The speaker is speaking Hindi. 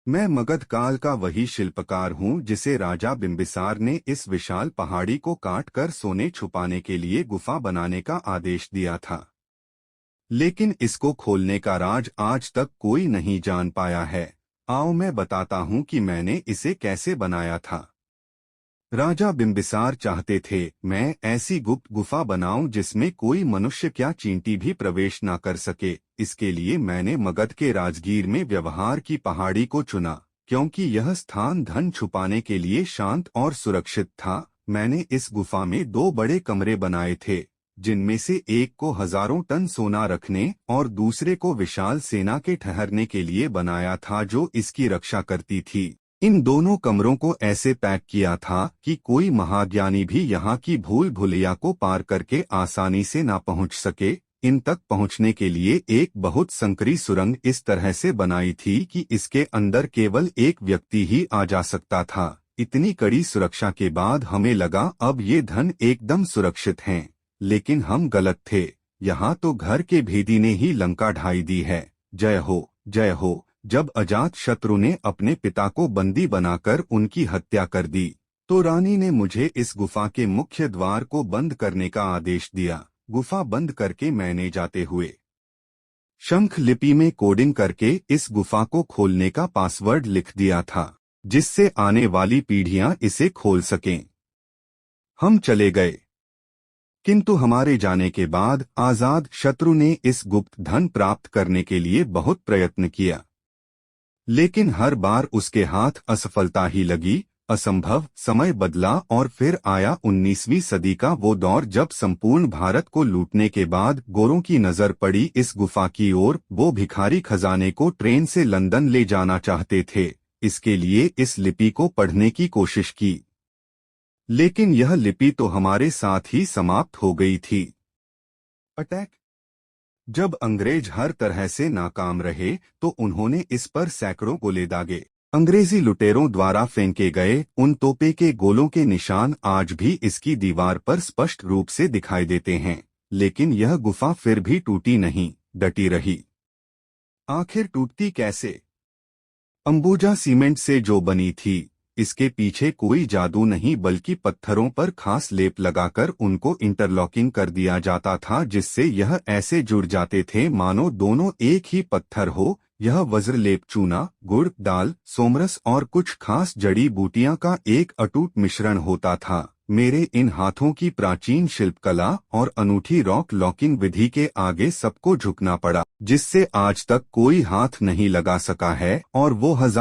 मैं मगध काल का वही शिल्पकार हूँ जिसे राजा बिंबिसार ने इस विशाल पहाड़ी को काट कर सोने छुपाने के लिए गुफा बनाने का आदेश दिया था। लेकिन इसको खोलने का राज आज तक कोई नहीं जान पाया है। आओ मैं बताता हूँ कि मैंने इसे कैसे बनाया था। राजा बिंबिसार चाहते थे मैं ऐसी गुप्त गुफा बनाऊं जिसमें कोई मनुष्य क्या चींटी भी प्रवेश न कर सके। इसके लिए मैंने मगध के राजगीर में व्यवहार की पहाड़ी को चुना, क्योंकि यह स्थान धन छुपाने के लिए शांत और सुरक्षित था। मैंने इस गुफा में दो बड़े कमरे बनाए थे, जिनमें से एक को हजारों टन सोना रखने और दूसरे को विशाल सेना के ठहरने के लिए बनाया था जो इसकी रक्षा करती थी। इन दोनों कमरों को ऐसे पैक किया था कि कोई महाज्ञानी भी यहाँ की भूल भुलैया को पार करके आसानी से ना पहुँच सके। इन तक पहुँचने के लिए एक बहुत संकरी सुरंग इस तरह से बनाई थी कि इसके अंदर केवल एक व्यक्ति ही आ जा सकता था। इतनी कड़ी सुरक्षा के बाद हमें लगा अब ये धन एकदम सुरक्षित हैं, लेकिन हम गलत थे। यहाँ तो घर के भेदी ने ही लंका ढाई दी है। जय हो, जय हो। जब अजात शत्रु ने अपने पिता को बंदी बनाकर उनकी हत्या कर दी, तो रानी ने मुझे इस गुफा के मुख्य द्वार को बंद करने का आदेश दिया। गुफा बंद करके मैंने जाते हुए शंख लिपि में कोडिंग करके इस गुफा को खोलने का पासवर्ड लिख दिया था, जिससे आने वाली पीढ़ियां इसे खोल सकें। हम चले गए, किंतु हमारे जाने के बाद आजाद शत्रु ने इस गुप्त धन प्राप्त करने के लिए बहुत प्रयत्न किया, लेकिन हर बार उसके हाथ असफलता ही लगी। असंभव। समय बदला और फिर आया 19वीं सदी का वो दौर जब संपूर्ण भारत को लूटने के बाद गोरों की नजर पड़ी इस गुफा की ओर। वो भिखारी खजाने को ट्रेन से लंदन ले जाना चाहते थे। इसके लिए इस लिपि को पढ़ने की कोशिश की, लेकिन यह लिपि तो हमारे साथ ही समाप्त हो गई थी। अटैक। जब अंग्रेज हर तरह से नाकाम रहे तो उन्होंने इस पर सैकड़ों गोले दागे। अंग्रेजी लुटेरों द्वारा फेंके गए उन तोपे के गोलों के निशान आज भी इसकी दीवार पर स्पष्ट रूप से दिखाई देते हैं। लेकिन यह गुफा फिर भी टूटी नहीं, डटी रही। आखिर टूटती कैसे? अंबुजा सीमेंट से जो बनी थी, इसके पीछे कोई जादू नहीं बल्कि पत्थरों पर खास लेप लगाकर उनको इंटरलॉकिंग कर दिया जाता था, जिससे यह ऐसे जुड़ जाते थे मानो दोनों एक ही पत्थर हो। यह वज्रलेप चूना, गुड़, दाल, सोमरस और कुछ खास जड़ी बूटियां का एक अटूट मिश्रण होता था। मेरे इन हाथों की प्राचीन शिल्पकला और अनूठी रॉक लॉकिंग विधि के आगे सबको झुकना पड़ा, जिससे आज तक कोई हाथ नहीं लगा सका है और वो हजार